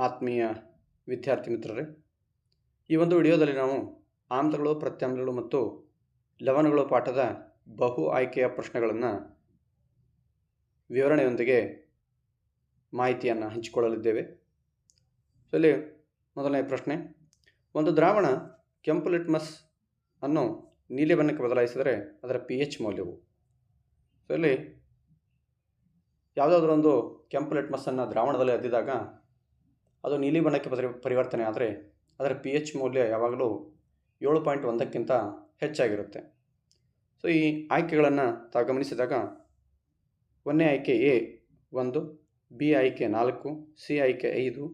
ಆತ್ಮೀಯ ವಿದ್ಯಾರ್ಥಿ ಮಿತ್ರರೇ, ಈ ಒಂದು ವಿಡಿಯೋದಲ್ಲಿ ನಾವು ಆಮ್ಲಗಳು, ಪ್ರತ್ಯಾಮ್ಲಗಳು ಮತ್ತು ಲವಣಗಳು ಪಾಠದ ಬಹು ಆಯ್ಕೆಯ ಪ್ರಶ್ನೆಗಳನ್ನು ವಿವರಣೆಯೊಂದಿಗೆ ಮಾಹಿತಿಯನ್ನು ಹಂಚಿಕೊಳ್ಳಲಿದ್ದೇವೆ. ಸೊ ಇಲ್ಲಿ ಮೊದಲನೇ ಪ್ರಶ್ನೆ, ಒಂದು ದ್ರಾವಣ ಕೆಂಪು ಲಿಟ್ಮಸ್ ಅನ್ನು ನೀಲಿ ಬಣ್ಣಕ್ಕೆ ಬದಲಾಯಿಸಿದರೆ ಅದರ pH ಮೌಲ್ಯವು. ಸೊ ಇಲ್ಲಿ ಯಾವುದಾದ್ರೂ ಒಂದು ಕೆಂಪು ಲಿಟ್ಮಸ್ಸನ್ನು ದ್ರಾವಣದಲ್ಲಿ ಅದ್ದಿದಾಗ ಅದು ನೀಲಿ ಬಣ್ಣಕ್ಕೆ ಪರಿವರ್ತನೆ ಆದರೆ ಅದರ pH ಮೌಲ್ಯ ಯಾವಾಗಲೂ 7.1ಕ್ಕಿಂತ ಹೆಚ್ಚಾಗಿರುತ್ತೆ. ಸೊ ಈ ಆಯ್ಕೆಗಳನ್ನು ತಾವು ಗಮನಿಸಿದಾಗ ಒಂದನೇ ಆಯ್ಕೆ ಎ 1, ಬಿ ಆಯ್ಕೆ 4, ಸಿ ಆಯ್ಕೆ 5,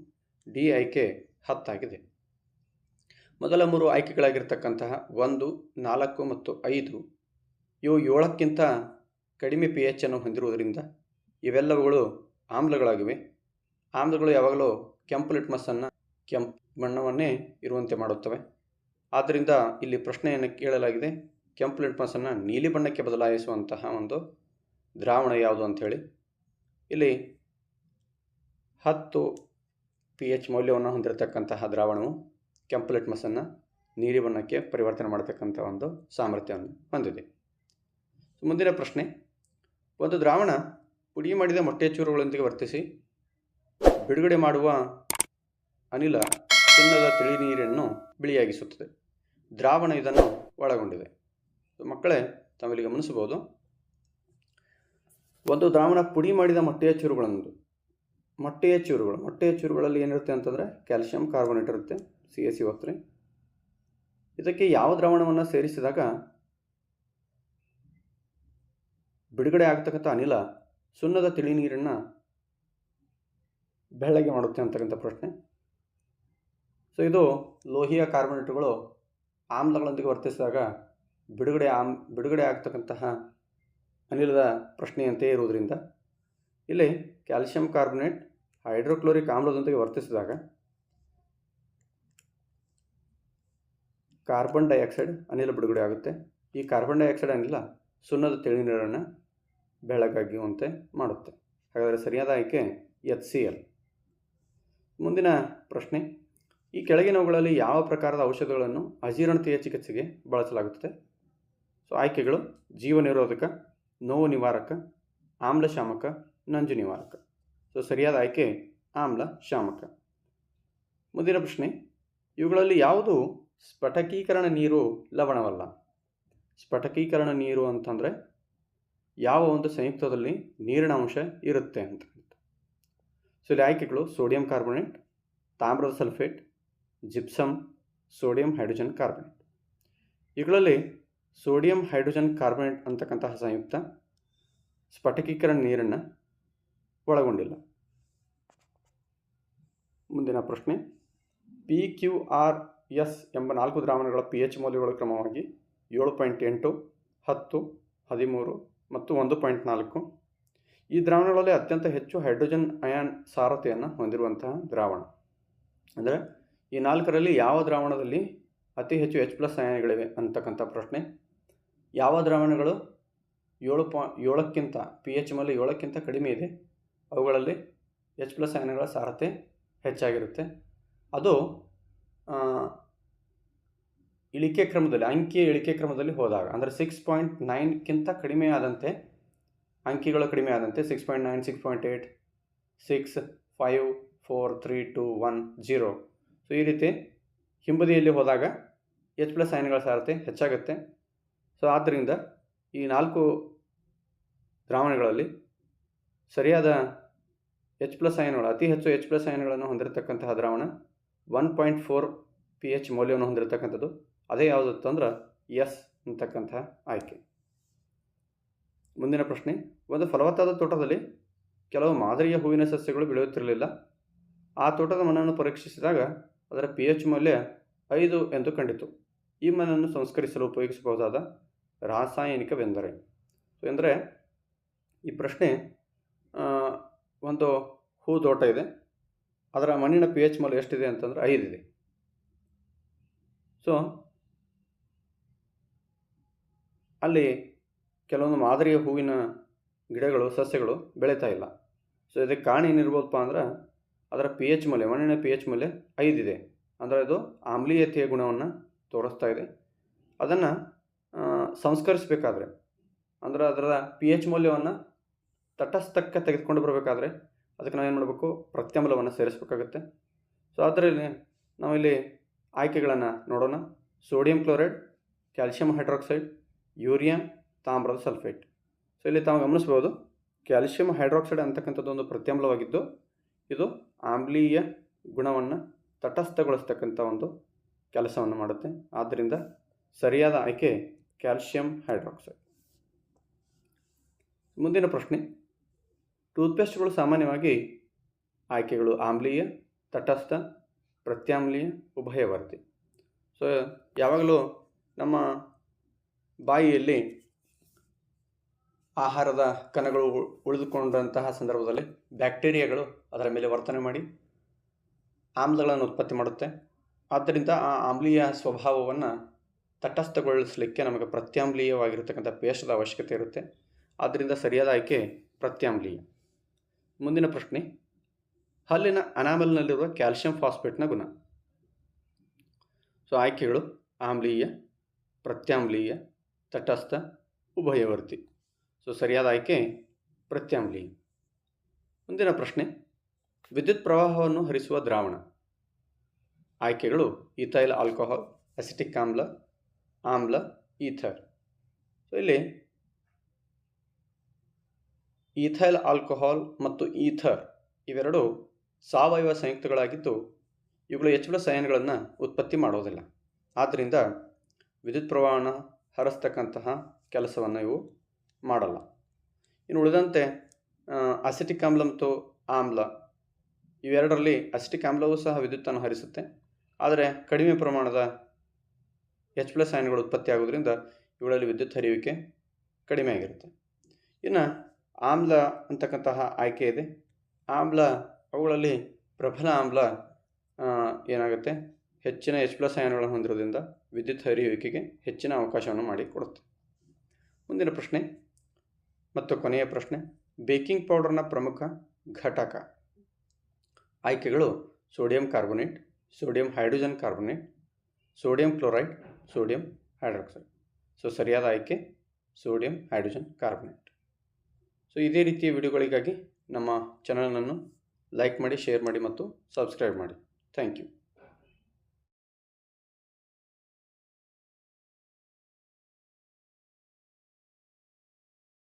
ಡಿ ಆಯ್ಕೆ 10 ಆಗಿದೆ. ಮೊದಲ 3 ಆಯ್ಕೆಗಳಾಗಿರ್ತಕ್ಕಂತಹ 1, 4 ಮತ್ತು 5 ಇವು 7ಕ್ಕಿಂತ ಕಡಿಮೆ pH ಅನ್ನು ಹೊಂದಿರುವುದರಿಂದ ಇವೆಲ್ಲವುಗಳು ಆಮ್ಲಗಳಾಗಿವೆ. ಆಮ್ಲಗಳು ಯಾವಾಗಲೂ ಕೆಂಪು ಲಿಟ್ಮಸ್ಸನ್ನು ಕೆಂಪು ಬಣ್ಣವನ್ನೇ ಇರುವಂತೆ ಮಾಡುತ್ತವೆ. ಆದ್ದರಿಂದ ಇಲ್ಲಿ ಪ್ರಶ್ನೆಯನ್ನು ಕೇಳಲಾಗಿದೆ, ಕೆಂಪು ಲಿಟ್ಮಸ್ಸನ್ನು ನೀಲಿ ಬಣ್ಣಕ್ಕೆ ಬದಲಾಯಿಸುವಂತಹ ಒಂದು ದ್ರಾವಣ ಯಾವುದು ಅಂಥೇಳಿ. ಇಲ್ಲಿ 10 pH ಮೌಲ್ಯವನ್ನು ಹೊಂದಿರತಕ್ಕಂತಹ ದ್ರಾವಣವು ಕೆಂಪು ಲಿಟ್ಮಸ್ಸನ್ನು ನೀಲಿ ಬಣ್ಣಕ್ಕೆ ಪರಿವರ್ತನೆ ಮಾಡತಕ್ಕಂಥ ಒಂದು ಸಾಮರ್ಥ್ಯವನ್ನು ಹೊಂದಿದೆ. ಮುಂದಿನ ಪ್ರಶ್ನೆ, ಒಂದು ದ್ರಾವಣ ಪುಡಿ ಮಾಡಿದ ಮೊಟ್ಟೆ ಚೂರುಗಳೊಂದಿಗೆ ವರ್ತಿಸಿ ಬಿಡುಗಡೆ ಮಾಡುವ ಅನಿಲ ಸುಣ್ಣದ ತಿಳಿ ನೀರನ್ನು ಬಿಳಿಯಾಗಿಸುತ್ತದೆ. ದ್ರಾವಣ ಇದನ್ನು ಒಳಗೊಂಡಿದೆ. ಮಕ್ಕಳೇ, ತಾವಿಲ್ಲಿ ಗಮನಿಸಬಹುದು, ಒಂದು ದ್ರಾವಣ ಪುಡಿ ಮಾಡಿದ ಮೊಟ್ಟೆಯ ಚೂರುಗಳಲ್ಲಿ ಏನಿರುತ್ತೆ ಅಂತಂದರೆ ಕ್ಯಾಲ್ಸಿಯಂ ಕಾರ್ಬೋನೇಟ್ ಇರುತ್ತೆ, CaCO3. ಇದಕ್ಕೆ ಯಾವ ದ್ರಾವಣವನ್ನು ಸೇರಿಸಿದಾಗ ಬಿಡುಗಡೆ ಆಗ್ತಕ್ಕಂಥ ಅನಿಲ ಸುಣ್ಣದ ತಿಳಿ ನೀರನ್ನು ಬೆಳ್ಳಗೆ ಮಾಡುತ್ತೆ ಅಂತಕ್ಕಂಥ ಪ್ರಶ್ನೆ. ಸೊ ಇದು ಲೋಹೀಯ ಕಾರ್ಬೋನೇಟುಗಳು ಆಮ್ಲಗಳೊಂದಿಗೆ ವರ್ತಿಸಿದಾಗ ಬಿಡುಗಡೆ ಆಗ್ತಕ್ಕಂತಹ ಅನಿಲದ ಪ್ರಶ್ನೆಯಂತೆಯೇ ಇರುವುದರಿಂದ ಇಲ್ಲಿ ಕ್ಯಾಲ್ಸಿಯಂ ಕಾರ್ಬೋನೇಟ್ ಹೈಡ್ರೋಕ್ಲೋರಿಕ್ ಆಮ್ಲದೊಂದಿಗೆ ವರ್ತಿಸಿದಾಗ ಕಾರ್ಬನ್ ಡೈಆಕ್ಸೈಡ್ ಅನಿಲ ಬಿಡುಗಡೆ ಆಗುತ್ತೆ. ಈ ಕಾರ್ಬನ್ ಡೈಆಕ್ಸೈಡ್ ಅನಿಲ ಸುಣ್ಣದ ತಿಳಿ ನೀರನ್ನು ಬೆಳಗಾಗುವಂತೆ ಮಾಡುತ್ತೆ. ಹಾಗಾದರೆ ಸರಿಯಾದ ಆಯ್ಕೆ HCl. ಮುಂದಿನ ಪ್ರಶ್ನೆ, ಈ ಕೆಳಗಿನವುಗಳಲ್ಲಿ ಯಾವ ಪ್ರಕಾರದ ಔಷಧಗಳನ್ನು ಅಜೀರ್ಣತೆಯ ಚಿಕಿತ್ಸೆಗೆ ಬಳಸಲಾಗುತ್ತದೆ? ಸೊ ಆಯ್ಕೆಗಳು ಜೀವ ನಿರೋಧಕ, ನೋವು ನಿವಾರಕ, ಆಮ್ಲಶಾಮಕ, ನಂಜು ನಿವಾರಕ. ಸೊ ಸರಿಯಾದ ಆಯ್ಕೆ ಆಮ್ಲಶಾಮಕ. ಮುಂದಿನ ಪ್ರಶ್ನೆ, ಇವುಗಳಲ್ಲಿ ಯಾವುದು ಸ್ಫಟಕೀಕರಣ ನೀರು ಲವಣವಲ್ಲ? ಸ್ಫಟಕೀಕರಣ ನೀರು ಅಂತಂದರೆ ಯಾವ ಒಂದು ಸಂಯುಕ್ತದಲ್ಲಿ ನೀರಿನ ಅಂಶ ಇರುತ್ತೆ ಅಂತ. ಸೊ ಇಲ್ಲಿ ಆಯ್ಕೆಗಳು ಸೋಡಿಯಂ ಕಾರ್ಬೋನೇಟ್, ತಾಮ್ರದ sulphate, gypsum, sodium hydrogen carbonate. ಇವುಗಳಲ್ಲಿ ಸೋಡಿಯಂ ಹೈಡ್ರೋಜನ್ ಕಾರ್ಬೋನೇಟ್ ಅಂತಕ್ಕಂತಹ ಸಂಯುಕ್ತ ಸ್ಫಟಿಕೀಕರಣ ನೀರನ್ನು ಒಳಗೊಂಡಿಲ್ಲ. ಮುಂದಿನ ಪ್ರಶ್ನೆ, PQRS ಎಂಬ 4 ದ್ರಾವಣಗಳ pH ಮೌಲ್ಯಗಳು ಕ್ರಮವಾಗಿ 7.8, 10, 13 ಮತ್ತು 1.4. ಈ ದ್ರಾವಣಗಳಲ್ಲಿ ಅತ್ಯಂತ ಹೆಚ್ಚು ಹೈಡ್ರೋಜನ್ ಅಯಾನ್ ಸಾರತೆಯನ್ನು ಹೊಂದಿರುವಂತಹ ದ್ರಾವಣ. ಅಂದರೆ ಈ 4ರಲ್ಲಿ ಯಾವ ದ್ರಾವಣದಲ್ಲಿ ಅತಿ ಹೆಚ್ಚು H+ ಅಯಾನ್ಗಳಿವೆ ಅಂತಕ್ಕಂಥ ಪ್ರಶ್ನೆ. ಯಾವ ದ್ರಾವಣಗಳು 7ಕ್ಕಿಂತ pH ಮೌಲ್ಯ 7ಕ್ಕಿಂತ ಕಡಿಮೆ ಇದೆ ಅವುಗಳಲ್ಲಿ H+ ಅಯಾನ್ಗಳ ಸಾರತೆ ಹೆಚ್ಚಾಗಿರುತ್ತೆ. ಅದು ಅಂಕಿಯ ಇಳಿಕೆ ಕ್ರಮದಲ್ಲಿ ಹೋದಾಗ, ಅಂದರೆ 6.9ಕ್ಕಿಂತ ಕಡಿಮೆ ಆದಂತೆ, ಅಂಕಿಗಳು ಕಡಿಮೆ ಆದಂತೆ 6.9, 6.8, 6, 5, 4, 3, 2, 1, 0. ಸೊ ಈ ರೀತಿ ಹಿಂಬದಿಯಲ್ಲಿ ಹೋದಾಗ H+ ಅಯಾನ್ಗಳ ಸಾರತೆ ಹೆಚ್ಚಾಗುತ್ತೆ. ಸೊ ಆದ್ದರಿಂದ ಈ 4 ದ್ರಾವಣಗಳಲ್ಲಿ ಸರಿಯಾದ H+ ಅಯಾನ್ಗಳು, ಅತಿ ಹೆಚ್ಚು H+ ಅಯಾನ್ಗಳನ್ನು ಹೊಂದಿರತಕ್ಕಂತಹ ದ್ರಾವಣ 1.4 pH ಮೌಲ್ಯವನ್ನು ಹೊಂದಿರತಕ್ಕಂಥದ್ದು. ಅದೇ ಯಾವುದತ್ತು ಅಂದ್ರೆ ಎಸ್ ಅಂತಕ್ಕಂತಹ ಆಯ್ಕೆ. ಮುಂದಿನ ಪ್ರಶ್ನೆ, ಒಂದು ಫಲವತ್ತಾದ ತೋಟದಲ್ಲಿ ಕೆಲವು ಮಾದರಿಯ ಹೂವಿನ ಸಸ್ಯಗಳು ಬೆಳೆಯುತ್ತಿರಲಿಲ್ಲ. ಆ ತೋಟದ ಮಣ್ಣನ್ನು ಪರೀಕ್ಷಿಸಿದಾಗ ಅದರ pH ಮೌಲ್ಯ 5 ಎಂದು ಕಂಡಿತು. ಈ ಮಣ್ಣನ್ನು ಸಂಸ್ಕರಿಸಲು ಉಪಯೋಗಿಸಬಹುದಾದ ರಾಸಾಯನಿಕವೆಂದರೆ? ಸೊ ಅಂದರೆ ಈ ಪ್ರಶ್ನೆ, ಒಂದು ಹೂ ತೋಟ ಇದೆ, ಅದರ ಮಣ್ಣಿನ pH ಮೌಲ್ಯ ಎಷ್ಟಿದೆ ಅಂತಂದರೆ 5 ಇದೆ. ಸೊ ಅಲ್ಲಿ ಕೆಲವೊಂದು ಮಾದರಿಯ ಹೂವಿನ ಗಿಡಗಳು, ಸಸ್ಯಗಳು ಬೆಳೀತಾ ಇಲ್ಲ. ಸೊ ಇದಕ್ಕೆ ಕಾರಣ ಏನಿರ್ಬೋದಪ್ಪ ಅಂದ್ರೆ ಅದರ ಪಿ ಎಚ್ ಮೌಲ್ಯ, ಮಣ್ಣಿನ ಪಿ ಎಚ್ ಮೌಲ್ಯ 5 ಇದೆ. ಅಂದರೆ ಅದು ಆಮ್ಲೀಯತೆಯ ಗುಣವನ್ನು ತೋರಿಸ್ತಾ ಇದೆ. ಅದನ್ನು ಸಂಸ್ಕರಿಸಬೇಕಾದ್ರೆ, ಅಂದರೆ ಅದರ ಪಿ ಎಚ್ ಮೌಲ್ಯವನ್ನು ತಟಸ್ಥಕ್ಕೆ ತೆಗೆದುಕೊಂಡು ಬರಬೇಕಾದ್ರೆ ಅದಕ್ಕೆ ನಾವೇನು ಮಾಡಬೇಕು, ಪ್ರತ್ಯಾಮ್ಲವನ್ನು ಸೇರಿಸಬೇಕಾಗುತ್ತೆ. ಸೊ ಅದರಲ್ಲಿ ನಾವಿಲ್ಲಿ ಆಯ್ಕೆಗಳನ್ನು ನೋಡೋಣ. Sodium chloride, calcium hydroxide, urea, ತಾಮ್ರದ ಸಲ್ಫೇಟ್. ಸೊ ಇಲ್ಲಿ ತಾವು ಗಮನಿಸ್ಬೋದು, ಕ್ಯಾಲ್ಶಿಯಂ ಹೈಡ್ರಾಕ್ಸೈಡ್ ಅಂತಕ್ಕಂಥದ್ದು ಒಂದು ಪ್ರತ್ಯಾಮ್ಲವಾಗಿದ್ದು ಇದು ಆಮ್ಲೀಯ ಗುಣವನ್ನು ತಟಸ್ಥಗೊಳಿಸ್ತಕ್ಕಂಥ ಒಂದು ಕೆಲಸವನ್ನು ಮಾಡುತ್ತೆ. ಆದ್ದರಿಂದ ಸರಿಯಾದ ಆಯ್ಕೆ ಕ್ಯಾಲ್ಶಿಯಂ ಹೈಡ್ರಾಕ್ಸೈಡ್. ಮುಂದಿನ ಪ್ರಶ್ನೆ, ಟೂತ್ಪೇಸ್ಟ್ಗಳು ಸಾಮಾನ್ಯವಾಗಿ ಆಯ್ಕೆಗಳು ಆಮ್ಲೀಯ, ತಟಸ್ಥ, ಪ್ರತ್ಯಾಮ್ಲೀಯ, ಉಭಯವರ್ತಿ. ಸೊ ಯಾವಾಗಲೂ ನಮ್ಮ ಬಾಯಿಯಲ್ಲಿ ಆಹಾರದ ಕಣಗಳು ಉಳಿದುಕೊಂಡಂತಹ ಸಂದರ್ಭದಲ್ಲಿ ಬ್ಯಾಕ್ಟೀರಿಯಾಗಳು ಅದರ ಮೇಲೆ ವರ್ತನೆ ಮಾಡಿ ಆಮ್ಲಗಳನ್ನು ಉತ್ಪತ್ತಿ ಮಾಡುತ್ತೆ. ಆದ್ದರಿಂದ ಆ ಆಮ್ಲೀಯ ಸ್ವಭಾವವನ್ನು ತಟಸ್ಥಗೊಳಿಸಲಿಕ್ಕೆ ನಮಗೆ ಪ್ರತ್ಯಾಮ್ಲೀಯವಾಗಿರತಕ್ಕಂಥ ಪೇಸ್ಟ್ದ ಅವಶ್ಯಕತೆ ಇರುತ್ತೆ. ಆದ್ದರಿಂದ ಸರಿಯಾದ ಆಯ್ಕೆ ಪ್ರತ್ಯಾಮ್ಲೀಯ. ಮುಂದಿನ ಪ್ರಶ್ನೆ, ಹಲ್ಲಿನ ಅನಾಮಲ್ನಲ್ಲಿರುವ ಕ್ಯಾಲ್ಶಿಯಂ ಫಾಸ್ಫೇಟ್ನ ಗುಣ. ಸೊ ಆಯ್ಕೆಗಳು ಆಮ್ಲೀಯ, ಪ್ರತ್ಯಾಮ್ಲೀಯ, ತಟಸ್ಥ, ಉಭಯವರ್ತಿ. ಸೊ ಸರಿಯಾದ ಆಯ್ಕೆ ಪ್ರತ್ಯಾಮ್ಲೀಯ. ಮುಂದಿನ ಪ್ರಶ್ನೆ, ವಿದ್ಯುತ್ ಪ್ರವಾಹವನ್ನು ಹರಿಸುವ ದ್ರಾವಣ. ಆಯ್ಕೆಗಳು ಈಥೈಲ್ ಆಲ್ಕೋಹಾಲ್, ಅಸಿಟಿಕ್ ಆಮ್ಲ, ಆಮ್ಲ, ಈಥರ್. ಸೊ ಇಲ್ಲಿ ಈಥೈಲ್ ಆಲ್ಕೋಹಾಲ್ ಮತ್ತು ಈಥರ್ ಇವೆರಡು ಸಾವಯವ ಸಂಯುಕ್ತಗಳಾಗಿದ್ದು ಇವುಗಳು H+ ಅಯಾನ್ಗಳನ್ನು ಉತ್ಪತ್ತಿ ಮಾಡೋದಿಲ್ಲ. ಆದ್ದರಿಂದ ವಿದ್ಯುತ್ ಪ್ರವಾಹವನ್ನು ಹರಿಸ್ತಕ್ಕಂತಹ ಕೆಲಸವನ್ನು ಇವು ಮಾಡಲ್ಲ. ಇನ್ನು ಉಳಿದಂತೆ ಅಸಿಟಿಕ್ ಆಮ್ಲ ಮತ್ತು ಆಮ್ಲ ಇವೆರಡರಲ್ಲಿ ಅಸಿಟಿಕ್ ಆಮ್ಲವೂ ಸಹ ವಿದ್ಯುತ್ತನ್ನು ಹರಿಸುತ್ತೆ. ಆದರೆ ಕಡಿಮೆ ಪ್ರಮಾಣದ H+ ಅಯಾನ್ಗಳು ಉತ್ಪತ್ತಿ ಆಗೋದ್ರಿಂದ ಇವುಗಳಲ್ಲಿ ವಿದ್ಯುತ್ ಹರಿಯುವಿಕೆ ಕಡಿಮೆ ಆಗಿರುತ್ತೆ. ಇನ್ನು ಆಮ್ಲ ಅಂತಕ್ಕಂತಹ ಆಯ್ಕೆ ಇದೆ. ಆಮ್ಲ ಅವುಗಳಲ್ಲಿ ಪ್ರಬಲ ಆಮ್ಲ ಏನಾಗುತ್ತೆ, ಹೆಚ್ಚಿನ H+ ಅಯಾನ್ಗಳನ್ನು ಹೊಂದಿರೋದ್ರಿಂದ ವಿದ್ಯುತ್ ಹರಿಯುವಿಕೆಗೆ ಹೆಚ್ಚಿನ ಅವಕಾಶವನ್ನು ಮಾಡಿಕೊಡುತ್ತೆ. ಮುಂದಿನ ಪ್ರಶ್ನೆ ಮತ್ತು ಕೊನೆಯ ಪ್ರಶ್ನೆ, ಬೇಕಿಂಗ್ ಪೌಡರ್ನ ಪ್ರಮುಖ ಘಟಕ. ಆಯ್ಕೆಗಳು sodium carbonate, sodium hydrogen carbonate, sodium chloride, sodium hydroxide. So ಸರಿಯಾದ ಆಯ್ಕೆ ಸೋಡಿಯಂ ಹೈಡ್ರೋಜನ್ ಕಾರ್ಬೋನೇಟ್. ಸೊ ಇದೇ ರೀತಿಯ ವಿಡಿಯೋಗಳಿಗಾಗಿ ನಮ್ಮ ಚಾನಲನ್ನು ಲೈಕ್ ಮಾಡಿ, ಶೇರ್ ಮಾಡಿ ಮತ್ತು ಸಬ್ಸ್ಕ್ರೈಬ್ ಮಾಡಿ. Thank you.